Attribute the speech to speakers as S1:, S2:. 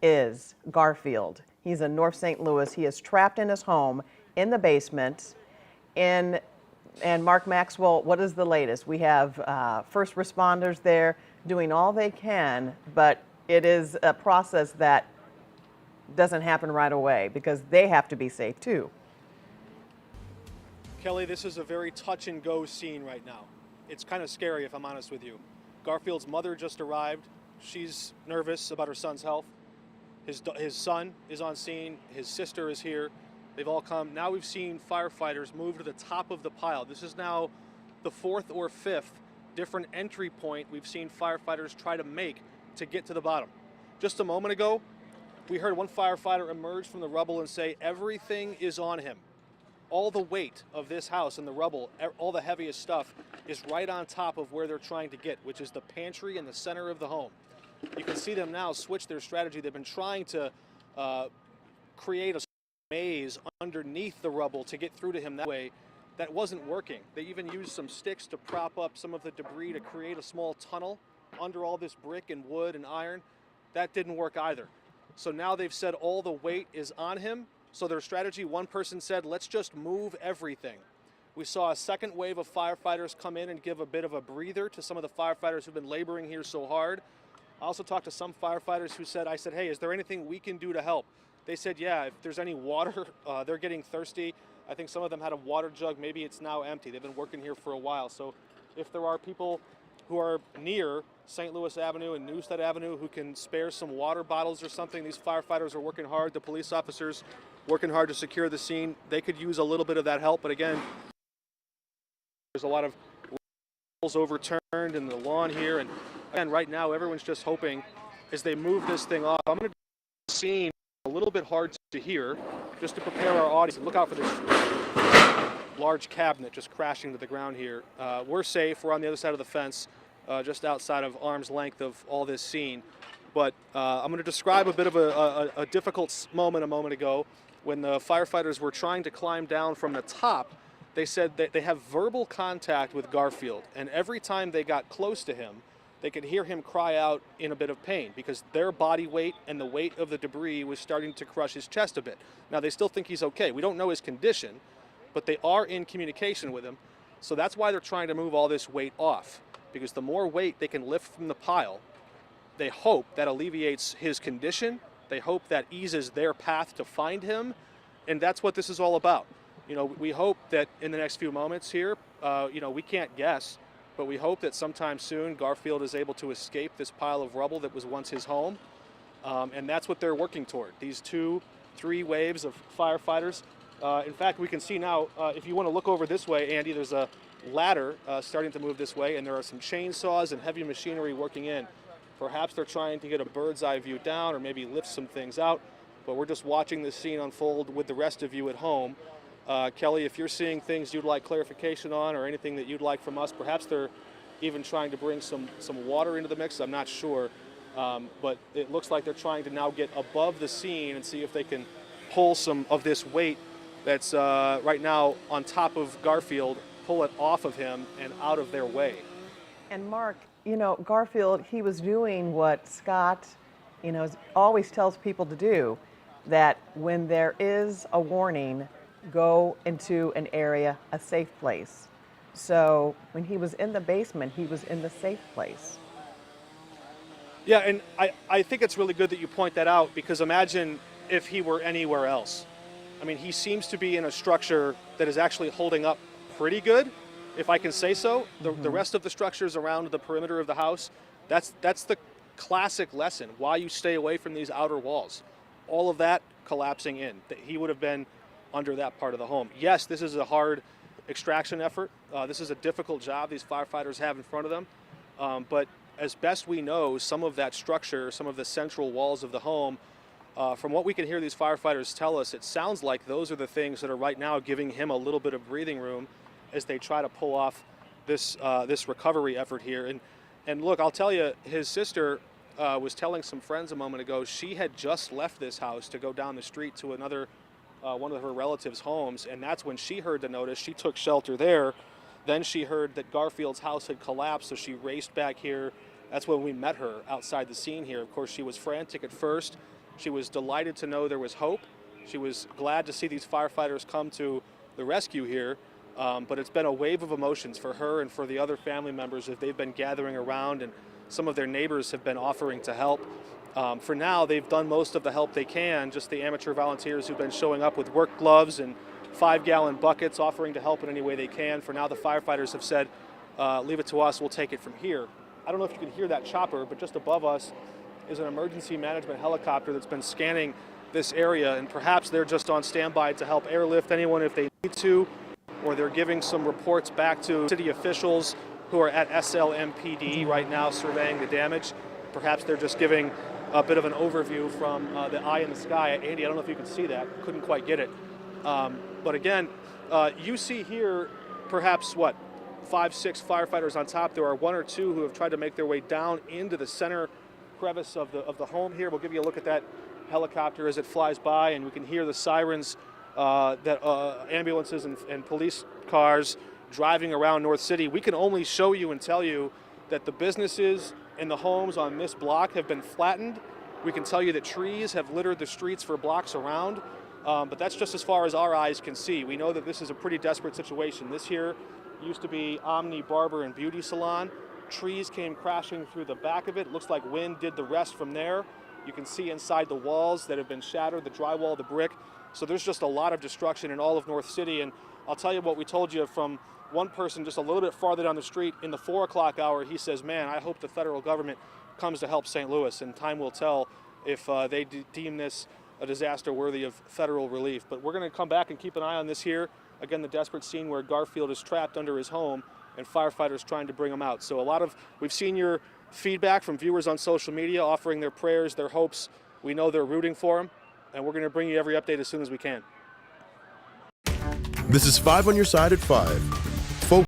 S1: is Garfield. He's in North St. Louis. He is trapped in his home in the basement. In and Mark Maxwell, what is the latest? We have first responders there doing all they can, but it is a process that doesn't happen right away because they have to be safe too.
S2: Kelly, this is a very touch and go scene right now. It's kind of scary if I'm honest with you. Garfield's mother just arrived. She's nervous about her son's health. His son is on scene. His sister is here. They've all come. Now we've seen firefighters move to the top of the pile. This is now the fourth or fifth different entry point we've seen firefighters try to make to get to the bottom. Just a moment ago, we heard one firefighter emerge from the rubble and say, everything is on him. All the weight of this house and the rubble, all the heaviest stuff is right on top of where they're trying to get, which is the pantry in the center of the home. You can see them now switch their strategy. They've been trying to create a maze underneath the rubble to get through to him that way. That wasn't working. They even used some sticks to prop up some of the debris to create a small tunnel under all this brick and wood and iron. That didn't work either. So now they've said all the weight is on him. So their strategy, one person said, let's just move everything. We saw a second wave of firefighters come in and give a bit of a breather to some of the firefighters who've been laboring here so hard. I also talked to some firefighters who said, hey, is there anything we can do to help? They said, yeah, if there's any water, they're getting thirsty. I think some of them had a water jug. Maybe it's now empty. They've been working here for a while. So if there are people who are near St. Louis Avenue and Newstead Avenue who can spare some water bottles or something, these firefighters are working hard. The police officers working hard to secure the scene. They could use a little bit of that help. But again, there's a lot of rules overturned in the lawn here. And right now, everyone's just hoping as they move this thing off. I'm going to do the scene a little bit hard to hear just to prepare our audience. Look out for this large cabinet just crashing to the ground here. We're safe. We're on the other side of the fence, just outside of arm's length of all this scene. But I'm going to describe a bit of a difficult moment a moment ago when the firefighters were trying to climb down from the top. They said that they have verbal contact with Garfield, and every time they got close to him, they could hear him cry out in a bit of pain because their body weight and the weight of the debris was starting to crush his chest a bit. Now, they still think he's okay. We don't know his condition, but they are in communication with him. So that's why they're trying to move all this weight off, because the more weight they can lift from the pile, they hope that alleviates his condition. They hope that eases their path to find him. And that's what this is all about. You know, we hope that in the next few moments here, we can't guess, but we hope that sometime soon Garfield is able to escape this pile of rubble that was once his home. And that's what they're working toward, these 2-3 waves of firefighters. In fact, we can see now, if you want to look over this way, Andy, there's a ladder starting to move this way, and there are some chainsaws and heavy machinery working in. Perhaps they're trying to get a bird's eye view down or maybe lift some things out, but we're just watching this scene unfold with the rest of you at home. Kelly, if you're seeing things you'd like clarification on or anything that you'd like from us, perhaps they're even trying to bring some water into the mix, I'm not sure. But it looks like they're trying to now get above the scene and see if they can pull some of this weight that's right now on top of Garfield, pull it off of him and out of their way.
S1: And Mark, Garfield, he was doing what Scott, always tells people to do, that when there is a warning, go into an area, a safe place. So when he was in the basement, he was in the safe place.
S2: Yeah, and I think it's really good that you point that out, because imagine if he were anywhere else. I mean, he seems to be in a structure that is actually holding up pretty good, if I can say so. The rest of the structures around the perimeter of the house, that's the classic lesson, why you stay away from these outer walls. All of that collapsing in. He would have been under that part of the home. Yes, this is a hard extraction effort. This is a difficult job these firefighters have in front of them. But as best we know, some of that structure, some of the central walls of the home, from what we can hear these firefighters tell us, it sounds like those are the things that are right now giving him a little bit of breathing room as they try to pull off this recovery effort here. And look, I'll tell you, his sister was telling some friends a moment ago, she had just left this house to go down the street to another one of her relatives' homes, and that's when she heard the notice. She took shelter there. Then she heard that Garfield's house had collapsed, so she raced back here. That's when we met her outside the scene here. Of course, she was frantic at first, She was delighted to know there was hope. She was glad to see these firefighters come to the rescue here. But it's been a wave of emotions for her and for the other family members as they've been gathering around, and some of their neighbors have been offering to help. For now, they've done most of the help they can, just the amateur volunteers who've been showing up with work gloves and 5-gallon buckets, offering to help in any way they can. For now, the firefighters have said, leave it to us, we'll take it from here. I don't know if you can hear that chopper, but just above us is an emergency management helicopter that's been scanning this area, and perhaps they're just on standby to help airlift anyone if they need to, or they're giving some reports back to city officials who are at SLMPD right now surveying the damage. Perhaps they're just giving a bit of an overview from the eye in the sky. Andy, I don't know if you can see that. Couldn't quite get it. But again, you see here perhaps, 5, 6 firefighters on top. There are 1 or 2 who have tried to make their way down into the center crevice of the home here. We'll give you a look at that helicopter as it flies by, and we can hear the sirens that ambulances and police cars driving around North City. We can only show you and tell you that the businesses and the homes on this block have been flattened. We can tell you that trees have littered the streets for blocks around, but that's just as far as our eyes can see. We know that this is a pretty desperate situation. This here used to be Omni Barber and Beauty Salon. Trees came crashing through the back of it. Looks like wind did the rest from there. You can see inside the walls that have been shattered, the drywall, the brick. So there's just a lot of destruction in all of North City. And I'll tell you what we told you from one person just a little bit farther down the street in the 4 o'clock hour. He says, man, I hope the federal government comes to help St. Louis, and time will tell if they deem this a disaster worthy of federal relief. But we're going to come back and keep an eye on this here. Again, the desperate scene where Garfield is trapped under his home and firefighters trying to bring him out. So we've seen your feedback from viewers on social media offering their prayers, their hopes. We know they're rooting for him, and we're going to bring you every update as soon as we can.
S3: This is 5 on your side at 5.